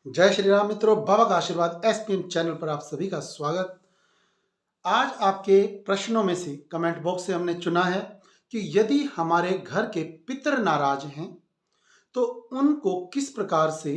जय श्री राम मित्रों, बाबा का आशीर्वाद एसपीएम चैनल पर आप सभी का स्वागत। आज आपके प्रश्नों में से कमेंट बॉक्स से हमने चुना है कि यदि हमारे घर के पितर नाराज हैं तो उनको किस प्रकार से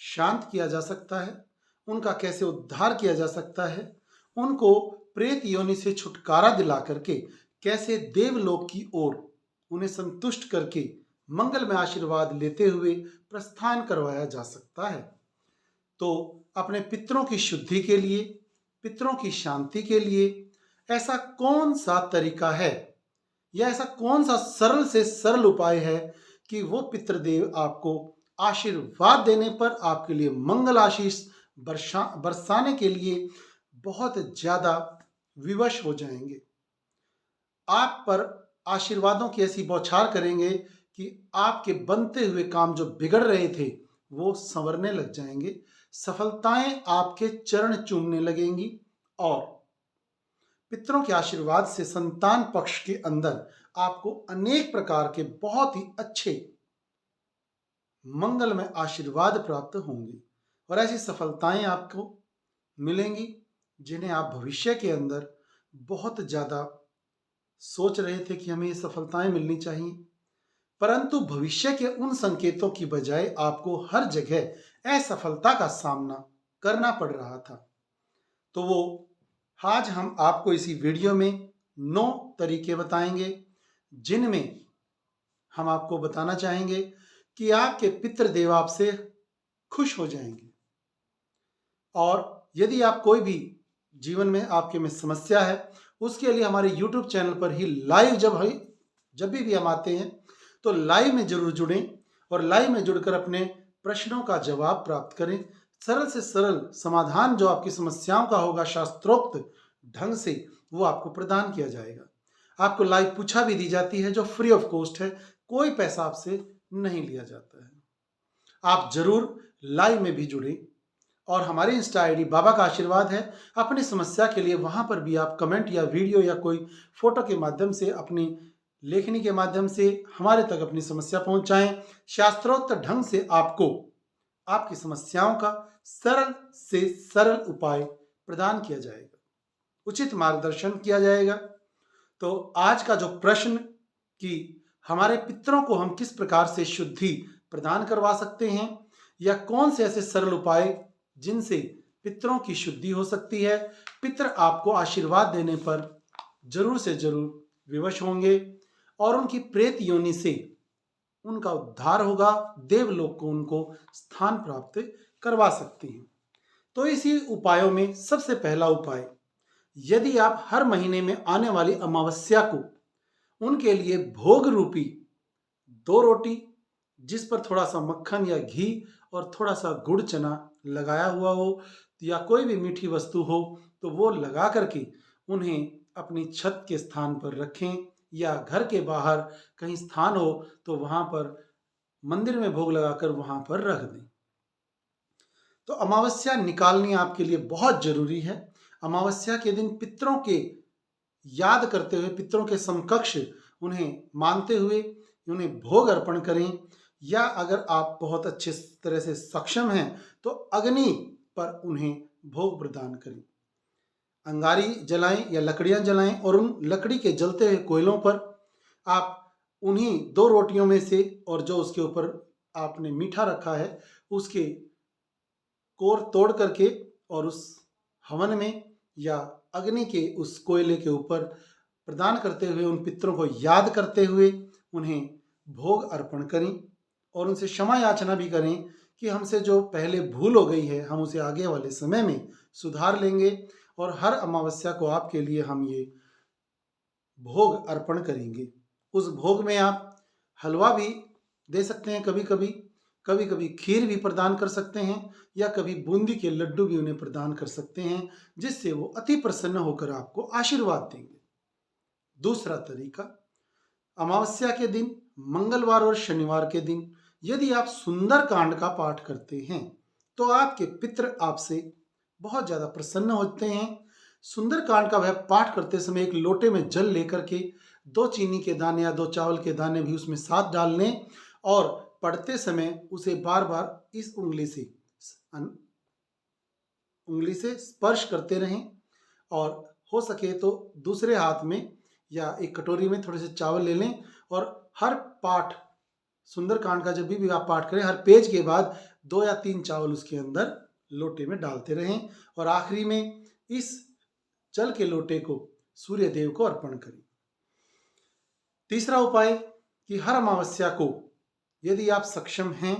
शांत किया जा सकता है, उनका कैसे उद्धार किया जा सकता है, उनको प्रेत योनि से छुटकारा दिला करके कैसे देवलोक की ओर उन्हें संतुष्ट करके मंगल में आशीर्वाद लेते हुए प्रस्थान करवाया जा सकता है। तो अपने पितरों की शुद्धि के लिए, पितरों की शांति के लिए ऐसा कौन सा तरीका है या ऐसा कौन सा सरल से सरल उपाय है कि वो पितृदेव आपको आशीर्वाद देने पर आपके लिए मंगल आशीष बरसाने के लिए बहुत ज्यादा विवश हो जाएंगे। आप पर आशीर्वादों की ऐसी बौछार करेंगे कि आपके बनते हुए काम जो बिगड़ रहे थे वो संवरने लग जाएंगे, सफलताएं आपके चरण चूमने लगेंगी और पितरों के आशीर्वाद से संतान पक्ष के अंदर आपको अनेक प्रकार के बहुत ही अच्छे मंगलमय आशीर्वाद प्राप्त होंगे और ऐसी सफलताएं आपको मिलेंगी जिन्हें आप भविष्य के अंदर बहुत ज्यादा सोच रहे थे कि हमें ये सफलताएं मिलनी चाहिए, परंतु भविष्य के उन संकेतों की बजाय आपको हर जगह असफलता का सामना करना पड़ रहा था। तो वो आज हम आपको इसी वीडियो में 9 तरीके बताएंगे जिनमें हम आपको बताना चाहेंगे कि आपके पितृदेव आपसे खुश हो जाएंगे। और यदि आप कोई भी जीवन में आपके में समस्या है, उसके लिए हमारे YouTube चैनल पर ही लाइव जब भी हम आते हैं तो लाइव में जरूर जुड़ें और लाइव में जुड़कर अपने प्रश्नों का जवाब प्राप्त करें। सरल से सरल समाधान जो आपकी समस्याओं का होगा शास्त्रोक्त ढंग से वो आपको प्रदान किया जाएगा। आपको लाइव पूछा भी दी जाती है जो फ्री ऑफ कॉस्ट है, कोई पैसा आपसे नहीं लिया जाता है। आप जरूर लाइव में भी जुड़ें और हमारे इंस्टा आईडी बाबा का आशीर्वाद है। अपनी समस्या के लिए वहां पर भी आप कमेंट या वीडियो या कोई फोटो के माध्यम से, अपनी लेखनी के माध्यम से हमारे तक अपनी समस्या पहुंचाएं। शास्त्रोक्त ढंग से आपको आपकी समस्याओं का सरल से सरल उपाय प्रदान किया जाएगा, उचित मार्गदर्शन किया जाएगा। तो आज का जो प्रश्न कि हमारे पितरों को हम किस प्रकार से शुद्धि प्रदान करवा सकते हैं या कौन से ऐसे सरल उपाय जिनसे पितरों की शुद्धि हो सकती है, पितर आपको आशीर्वाद देने पर जरूर से जरूर विवश होंगे और उनकी प्रेत योनि से उनका उद्धार होगा, देवलोक को उनको स्थान प्राप्त करवा सकते हैं। तो इसी उपायों में सबसे पहला उपाय, यदि आप हर महीने में आने वाली अमावस्या को उनके लिए भोग रूपी 2 रोटी जिस पर थोड़ा सा मक्खन या घी और थोड़ा सा गुड़ चना लगाया हुआ हो या कोई भी मीठी वस्तु हो तो वो लगा करके उन्हें अपनी छत के स्थान पर रखें या घर के बाहर कहीं स्थान हो तो वहां पर मंदिर में भोग लगाकर वहां पर रख दें। तो अमावस्या निकालनी आपके लिए बहुत जरूरी है। अमावस्या के दिन पितरों के याद करते हुए, पितरों के समकक्ष उन्हें मानते हुए उन्हें भोग अर्पण करें या अगर आप बहुत अच्छे तरह से सक्षम हैं तो अग्नि पर उन्हें भोग प्रदान करें। अंगारी जलाएं या लकड़ियां जलाएं और उन लकड़ी के जलते हुए कोयलों पर आप उन्हीं 2 रोटियों में से और जो उसके ऊपर आपने मीठा रखा है उसके कोर तोड़ करके और उस हवन में या अग्नि के उस कोयले के ऊपर प्रदान करते हुए उन पितरों को याद करते हुए उन्हें भोग अर्पण करें और उनसे क्षमा याचना भी करें कि हमसे जो पहले भूल हो गई है हम उसे आगे वाले समय में सुधार लेंगे और हर अमावस्या को आपके लिए हम ये भोग अर्पण करेंगे। उस भोग में आप हलवा भी दे सकते हैं, कभी कभी कभी कभी खीर भी प्रदान कर सकते हैं या कभी बूंदी के लड्डू भी उन्हें प्रदान कर सकते हैं जिससे वो अति प्रसन्न होकर आपको आशीर्वाद देंगे। दूसरा तरीका, अमावस्या के दिन, मंगलवार और शनिवार के दिन यदि आप सुंदर कांड का पाठ करते हैं तो आपके पितर आपसे बहुत ज्यादा प्रसन्न होते हैं। सुंदर कांड का वह पाठ करते समय एक लोटे में जल लेकर के 2 चीनी के दाने या 2 चावल के दाने भी उसमें साथ डाल लें और पढ़ते समय उसे बार बार इस उंगली से स्पर्श करते रहें और हो सके तो दूसरे हाथ में या एक कटोरी में थोड़े से चावल ले लें और हर पाठ सुंदरकांड का जब भी आप पाठ करें हर पेज के बाद 2 या 3 चावल उसके अंदर लोटे में डालते रहें और आखिरी में इस जल के लोटे को सूर्य देव को अर्पण करें। तीसरा उपाय कि हर अमावस्या को यदि आप सक्षम हैं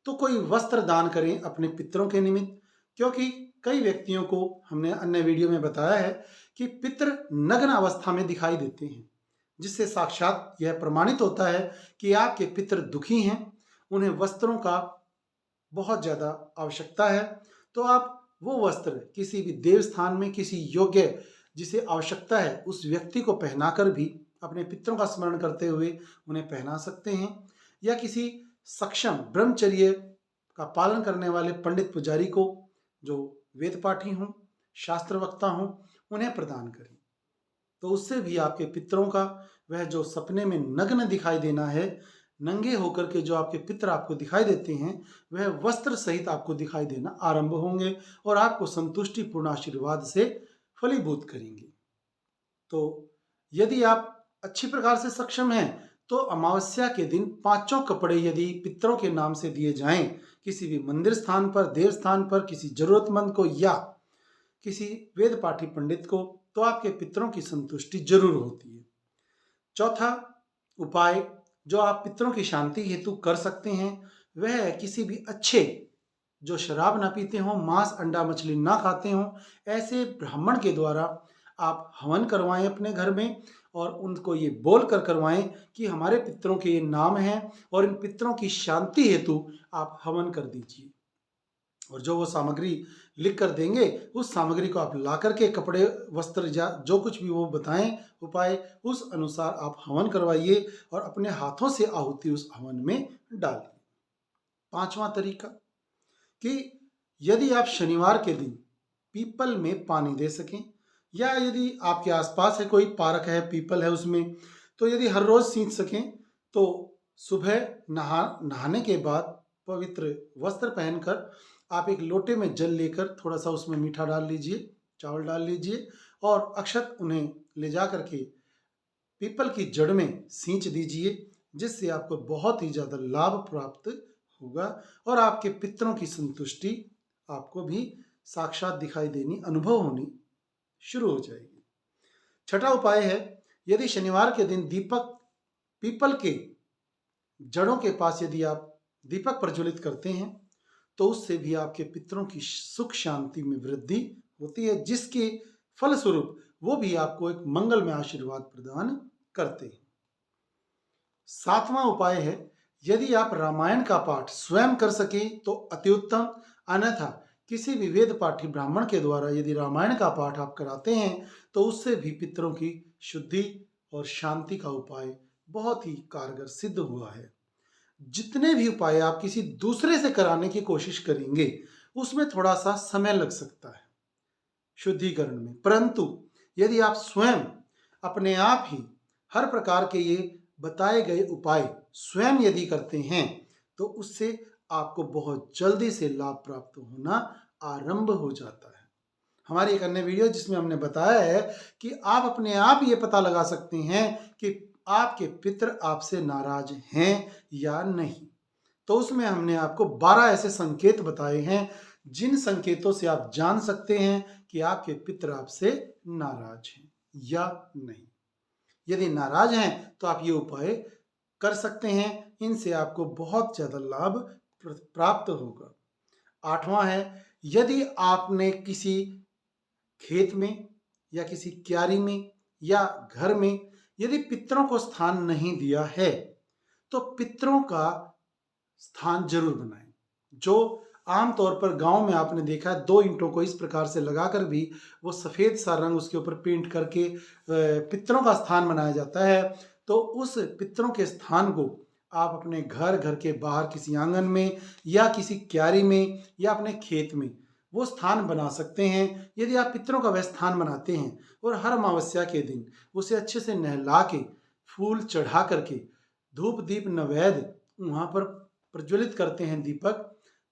तो कोई वस्त्र दान करें अपने पितरों के निमित्त, क्योंकि कई व्यक्तियों को हमने अन्य वीडियो में बताया है कि पितर नग्न अवस्था में दिखाई देते हैं, जिससे साक्षात यह प्रमाणित होता है कि आपके पितर दुखी हैं, उन्हें वस्त्रों का बहुत ज़्यादा आवश्यकता है। तो आप वो वस्त्र किसी भी देव स्थान में किसी योग्य जिसे आवश्यकता है उस व्यक्ति को पहनाकर भी अपने पितरों का स्मरण करते हुए उन्हें पहना सकते हैं, या किसी सक्षम ब्रह्मचर्य का पालन करने वाले पंडित पुजारी को जो वेद पाठी हों, शास्त्र वक्ता हों, उन्हें प्रदान करें। तो उससे भी आपके पितरों का वह जो सपने में नग्न दिखाई देना है, नंगे होकर के जो आपके पितर आपको दिखाई देते हैं, वह वस्त्र सहित आपको दिखाई देना आरंभ होंगे और आपको संतुष्टिपूर्ण आशीर्वाद से फलीभूत करेंगे। तो यदि आप अच्छी प्रकार से सक्षम हैं तो अमावस्या के दिन 5 कपड़े यदि पितरों के नाम से दिए जाएं किसी भी मंदिर स्थान पर, देव स्थान पर, किसी जरूरतमंद को या किसी वेद पाठी पंडित को, तो आपके पितरों की संतुष्टि जरूर होती है। चौथा उपाय जो आप पितरों की शांति हेतु कर सकते हैं वह है किसी भी अच्छे जो शराब ना पीते हों, मांस अंडा मछली ना खाते हों, ऐसे ब्राह्मण के द्वारा आप हवन करवाएं अपने घर में और उनको ये बोल कर करवाएं कि हमारे पितरों के ये नाम हैं और इन पितरों की शांति हेतु आप हवन कर दीजिए। और जो वो सामग्री लिख कर देंगे उस सामग्री को आप ला करके कपड़े, वस्त्र या जो कुछ भी वो बताएं उपाय, उस अनुसार आप हवन करवाइए और अपने हाथों से आहुति उस हवन में डालिए। 5वां तरीका कि यदि आप शनिवार के दिन पीपल में पानी दे सकें, या यदि आपके आसपास है कोई पार्क है, पीपल है उसमें, तो यदि हर रोज सींच सकें तो सुबह नहाने के बाद पवित्र वस्त्र पहनकर आप एक लोटे में जल लेकर थोड़ा सा उसमें मीठा डाल लीजिए, चावल डाल लीजिए और अक्षत उन्हें ले जा करके पीपल की जड़ में सींच दीजिए, जिससे आपको बहुत ही ज़्यादा लाभ प्राप्त होगा और आपके पितरों की संतुष्टि आपको भी साक्षात दिखाई देनी, अनुभव होनी शुरू हो जाएगी। छठा उपाय है यदि शनिवार के दिन पीपल के जड़ों के पास यदि आप दीपक प्रज्वलित करते हैं तो उससे भी आपके पितरों की सुख शांति में वृद्धि होती है, जिसके फलस्वरूप वो भी आपको एक मंगलमय आशीर्वाद प्रदान करते हैं। 7वां उपाय है यदि आप रामायण का पाठ स्वयं कर सकें तो अति उत्तम, अन्यथा किसी भी वेद पाठी ब्राह्मण के द्वारा यदि रामायण का पाठ आप कराते हैं तो उससे भी पितरों की शुद्धि और शांति का उपाय बहुत ही कारगर सिद्ध हुआ है। जितने भी उपाय आप किसी दूसरे से कराने की कोशिश करेंगे उसमें थोड़ा सा समय लग सकता है शुद्धिकरण में, परंतु यदि आप स्वयं अपने आप ही हर प्रकार के ये बताए गए उपाय स्वयं यदि करते हैं तो उससे आपको बहुत जल्दी से लाभ प्राप्त होना आरंभ हो जाता है। हमारी एक अन्य वीडियो जिसमें हमने बताया है कि आप अपने आप ये पता लगा सकते हैं कि आपके पितर आपसे नाराज हैं या नहीं, तो उसमें हमने आपको 12 ऐसे संकेत बताए हैं जिन संकेतों से आप जान सकते हैं कि आपके पितर आपसे नाराज हैं या नहीं। यदि नाराज हैं तो आप ये उपाय कर सकते हैं, इनसे आपको बहुत ज़्यादा लाभ प्राप्त होगा। 8वां है यदि आपने किसी खेत में या किसी क्यारी में या घर में यदि पितरों को स्थान नहीं दिया है तो पितरों का स्थान जरूर बनाएं। जो आमतौर पर गांव में आपने देखा है 2 ईंटों को इस प्रकार से लगाकर भी वो सफ़ेद सा रंग उसके ऊपर पेंट करके पितरों का स्थान बनाया जाता है, तो उस पितरों के स्थान को आप अपने घर के बाहर किसी आंगन में या किसी क्यारी में या अपने खेत में वो स्थान बना सकते हैं। यदि आप पितरों का वह स्थान बनाते हैं और हर अमावस्या के दिन उसे अच्छे से नहला के फूल चढ़ा करके धूप दीप नैवेद्य वहाँ पर प्रज्वलित करते हैं दीपक,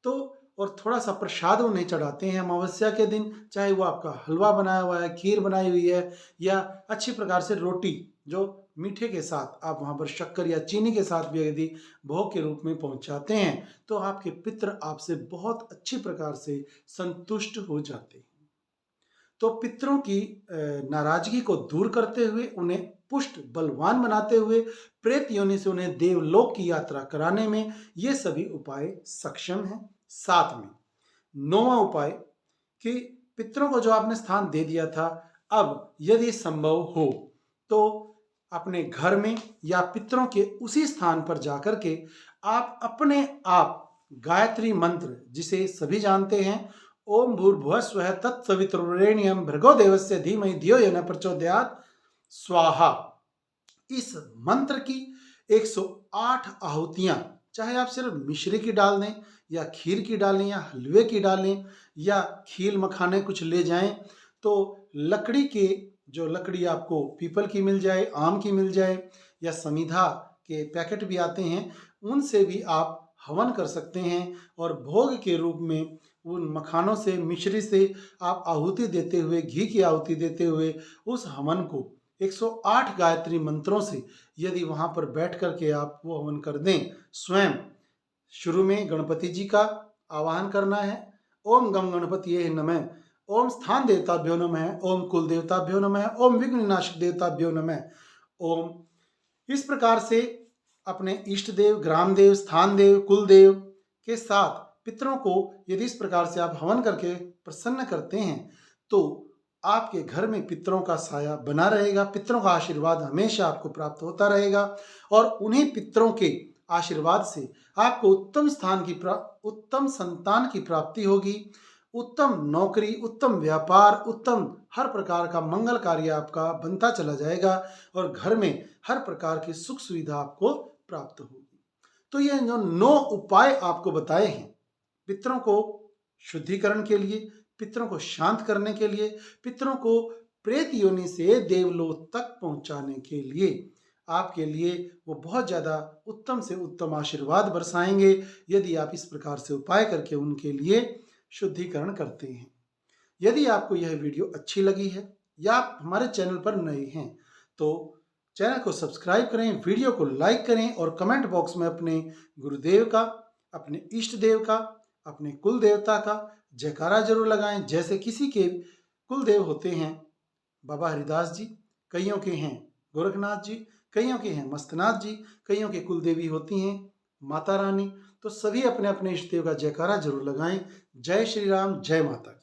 तो और थोड़ा सा प्रसाद उन्हें चढ़ाते हैं अमावस्या के दिन, चाहे वो आपका हलवा बनाया हुआ है, खीर बनाई हुई है, या अच्छी प्रकार से रोटी जो मीठे के साथ आप वहाँ पर शक्कर या चीनी के साथ भी यदि भोग के रूप में पहुँचाते हैं, तो आपके पितृ आपसे बहुत अच्छी प्रकार से संतुष्ट हो जाते हैं। तो पितरों की नाराजगी को दूर करते हुए, उन्हें पुष्ट बलवान बनाते हुए, प्रेत योनि से उन्हें देवलोक की यात्रा कराने में ये सभी उपाय सक्षम हैं। साथ में 9वां उपाय कि पितरों को जो आपने स्थान दे दिया था, अब यदि संभव हो तो अपने घर में या पितरों के उसी स्थान पर जाकर के आप अपने आप गायत्री मंत्र, जिसे सभी जानते हैं, ओम भूर्भुवः स्वः तत्सवितुर्वरेण्यं भर्गो देवस्य धीमहि धियो यो न प्रचोदयात् स्वाहा, इस मंत्र की 108 आहुतियां, चाहे आप सिर्फ मिश्री की डाल दें या खीर की डालें या हलवे की डालें या खील मखाने कुछ ले जाएं, तो लकड़ी के जो लकड़ी आपको पीपल की मिल जाए, आम की मिल जाए, या समिधा के पैकेट भी आते हैं, उनसे भी आप हवन कर सकते हैं। और भोग के रूप में उन मखानों से, मिश्री से आप आहुति देते हुए, घी की आहुति देते हुए उस हवन को 108 गायत्री मंत्रों से यदि वहाँ पर बैठ कर के आप वो हवन कर दें, स्वयं शुरू में गणपति जी का आवाहन करना है, ओम गम गणपतिये नमः, ओम स्थान देवताभ्यो नमः, ओम कुल देवताभ्यो नमः, ओम विघ्न विनाशक देवताभ्यो नमः, ओम। इस प्रकार से अपने इष्ट देव, ग्राम देव, स्थान देव, कुल देव के साथ पितरों को यदि इस प्रकार से आप हवन करके प्रसन्न करते हैं, तो आपके घर में पितरों का साया बना रहेगा, पितरों का आशीर्वाद हमेशा आपको प्राप्त होता रहेगा, और उन्हीं पितरों के आशीर्वाद से आपको उत्तम संतान की प्राप्ति होगी, उत्तम नौकरी, उत्तम व्यापार, उत्तम हर प्रकार का मंगल कार्य आपका बनता चला जाएगा, और घर में हर प्रकार की सुख सुविधा आपको प्राप्त होगी। तो ये जो 9 उपाय आपको बताए हैं, पितरों को शुद्धिकरण के लिए, पितरों को शांत करने के लिए, पितरों को प्रेत योनि से देवलोक तक पहुंचाने के लिए, आपके लिए वो बहुत ज़्यादा उत्तम से उत्तम आशीर्वाद बरसाएंगे यदि आप इस प्रकार से उपाय करके उनके लिए शुद्धिकरण करते हैं। यदि आपको यह वीडियो अच्छी लगी है या आप हमारे चैनल पर नए हैं, तो चैनल को सब्सक्राइब करें, वीडियो को लाइक करें, और कमेंट बॉक्स में अपने गुरुदेव का, अपने इष्ट देव का, अपने कुल देवता का जयकारा जरूर लगाएं। जैसे किसी के कुल देव होते हैं बाबा हरिदास जी, कईयों के हैं गोरखनाथ जी, कईयों के हैं मस्तनाथ जी, कईयों के कुल देवी होती हैं माता रानी, तो सभी अपने अपने इष्ट देव का जयकारा जरूर लगाएं। जय श्री राम, जय माता।